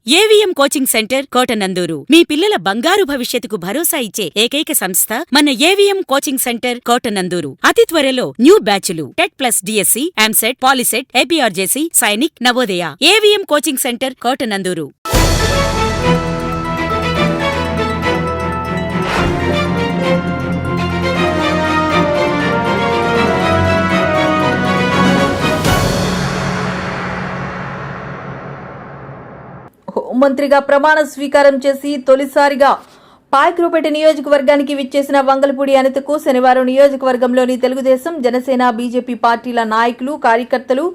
AVM coaching centre Kotananduru మీ పిల్లల బంగారు భవిష్యత్తుకు భరోసా ఇచ్చే ఏకైక సంస్థ మన ఏవిఎం కోచింగ్ సెంటర్ కోటనందూరు. అతి త్వరలో న్యూ బ్యాచ్లు TET plus DSC, EAMCET, POLYCET, APRJC, Sainik, Navodaya. AVM coaching centre Kotananduru. హోంమంత్రిగా ప్రమాణ స్వీకారం చేసి తొలిసారిగా పాయక్రోపేట నియోజకవర్గానికి విచ్చేసిన వంగలపూడి అనితకు శనివారం నియోజకవర్గంలోని తెలుగుదేశం, జనసేన, బీజేపీ పార్టీల నాయకులు, కార్యకర్తలు,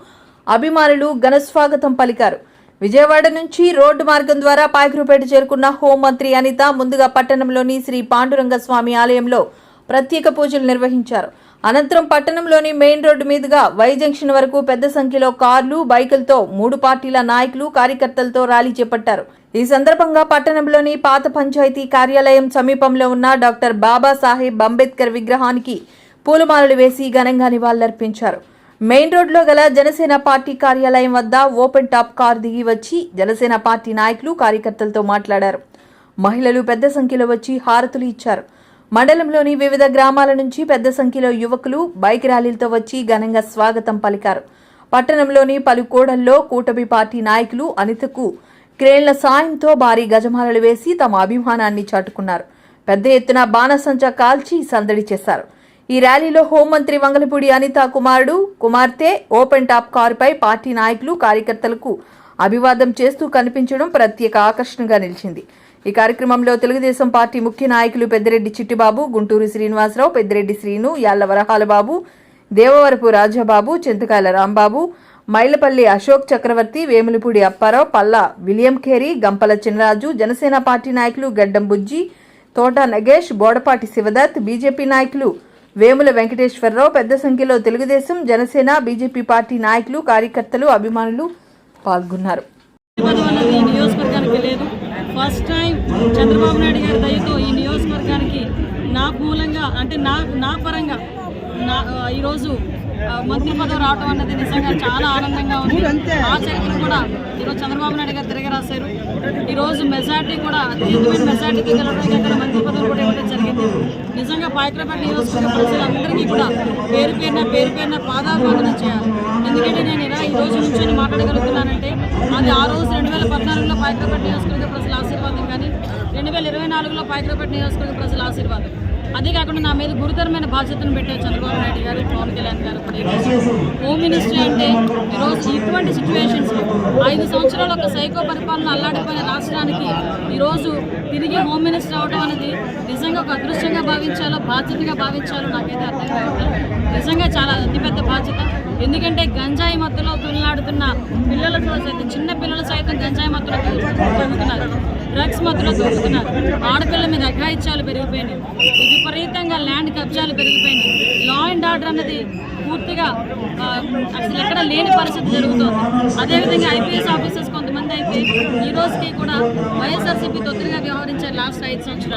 అభిమానులు ఘనస్వాగతం పలికారు. విజయవాడ నుంచి రోడ్డు మార్గం ద్వారా పాయక్రోపేట చేరుకున్న హోంమంత్రి అనిత ముందుగా పట్టణంలోని శ్రీ పాండురంగస్వామి ఆలయంలో ప్రత్యేక పూజలు నిర్వహించారు. అనంతరం పట్టణంలోని మెయిన్ రోడ్డు మీదుగా వై జంక్షన్ వరకు పెద్ద సంఖ్యలో కార్లు, బైకులతో 3 పార్టీల నాయకులు, కార్యకర్తలతో ర్యాలీ చేపట్టారు. ఈ సందర్భంగా పట్టణంలోని పాత పంచాయతీ కార్యాలయం సమీపంలో ఉన్న డాక్టర్ బాబాసాహెబ్ అంబేద్కర్ విగ్రహానికి పూలమాలలు వేసి ఘనంగా నివాళులర్పించారు. మెయిన్ రోడ్లో గల జనసేన పార్టీ కార్యాలయం వద్ద ఓపెన్ టాప్ కారు దిగి వచ్చి జనసేన పార్టీ నాయకులు, కార్యకర్తలతో మాట్లాడారు. మహిళలు పెద్ద సంఖ్యలో వచ్చి హారతులు ఇచ్చారు. మండలంలోని వివిధ గ్రామాల నుంచి పెద్ద సంఖ్యలో యువకులు బైక్ ర్యాలీలతో వచ్చి ఘనంగా స్వాగతం పలికారు. పట్టణంలోని పలు కూడల్లో కూటమి పార్టీ నాయకులు అనితకు క్రేన్ల సాయంతో భారీ గజమాలలు వేసి తమ అభిమానాన్ని చాటుకున్నారు. పెద్ద ఎత్తున బాణసంచా కాల్చి సందడి చేశారు. ఈ ర్యాలీలో హోంమంత్రి వంగలపూడి అనిత కుమారుడు, కుమార్తె ఓపెన్ టాప్ కారుపై పార్టీ నాయకులు, కార్యకర్తలకు అభివాదం చేస్తూ కనిపించడం ప్రత్యేక ఆకర్షణగా నిలిచింది. ఈ కార్యక్రమంలో తెలుగుదేశం పార్టీ ముఖ్య నాయకులు పెద్దిరెడ్డి చిట్టిబాబు, గుంటూరు శ్రీనివాసరావు, పెద్దిరెడ్డి శ్రీను, యాళ్ల వరహాలబాబు, దేవవరపు రాజాబాబు, చింతకాయల రాంబాబు, మైలపల్లి అశోక్ చక్రవర్తి, వేములపూడి అప్పారావు, పల్లా విలియం ఖేరి, గంపల చినరాజు, జనసేన పార్టీ నాయకులు గడ్డం బుజ్జి, తోట నగేష్, బోడపాటి శివదత్, బీజేపీ నాయకులు వేముల వెంకటేశ్వరరావు, పెద్ద సంఖ్యలో తెలుగుదేశం, జనసేన, బీజేపీ పార్టీ నాయకులు, కార్యకర్తలు, అభిమానులు పాల్గొన్నారు. ఫస్ట్ టైం చంద్రబాబు నాయుడు గారి దయతో ఈ నియోజకవర్గానికి నా మూలంగా అంటే నా పరంగా ఈరోజు మంత్రి పదవి రావడం అన్నది నిజంగా చాలా ఆనందంగా ఉంది. ఆ చరిత్ర కూడా ఈరోజు చంద్రబాబు నాయుడు గారు తిరగరాశారు. ఈరోజు మెజార్టీ కూడా అత్యధికమైన మెజార్టీతో గెలవడానికి అక్కడ మంత్రి పదవులు కూడా ఇవ్వడం జరిగింది. నిజంగా పాయక్రోపేట నియోజకవర్గ ప్రజలందరికీ కూడా పేరు పేరున పాదాభివందనం చేయాలి. ఎందుకంటే నేను ఇలా ఈ రోజు నుంచి మాట్లాడగలుగుతున్నానంటే అది ఆ రోజు 2014లో పాయక్రోపేట నియోజకవర్గ ప్రజల ఆశీర్వాదం, కానీ 2024లో పాయక్రోపేట నియోజకవర్గ ప్రజల ఆశీర్వాదం. అదే కాకుండా నా మీద గురుతరమైన బాధ్యతను పెట్టారు చంద్రబాబు నాయుడు గారు, పవన్ కళ్యాణ్ గారు. హోమ్ మినిస్ట్రీ అంటే ఈరోజు ఇటువంటి సిచ్యువేషన్స్లో 5 సంవత్సరాలు ఒక సైకో పరిపాలన అల్లాడిపోయిన రాష్ట్రానికి ఈరోజు తిరిగి హోమ్ మినిస్టర్ అవడం అనేది నిజంగా ఒక అదృష్టంగా భావించాలో, బాధ్యతగా భావించాలో నాకైతే అర్థం కావట్లేదు. నిజంగా చాలా అతిపెద్ద బాధ్యత. ఎందుకంటే గంజాయి మత్తులో తులనాడుతున్న పిల్లలతో సైతం, చిన్న పిల్లలు సైతం గంజాయి మత్తులో తొలుగుతున్నారు, డ్రగ్స్ మత్తులో తొలుగుతున్నారు. ఆడపిల్లల మీద అఘాయిత్యాలు పెరిగిపోయినాయి, విపరీతంగా ల్యాండ్ కబ్జాలు పెరిగిపోయినాయి. లా అండ్ ఆర్డర్ అన్నది పూర్తిగా అసలు ఎక్కడ లేని పరిస్థితి జరుగుతుంది. అదేవిధంగా ఐపీఎస్ ఆఫీసర్స్ కొంతమంది అయితే ఈ రోజుకి కూడా వైఎస్ఆర్సీపీ తొత్తులుగా వ్యవహరించారు లాస్ట్ 5 సంవత్సరాలు.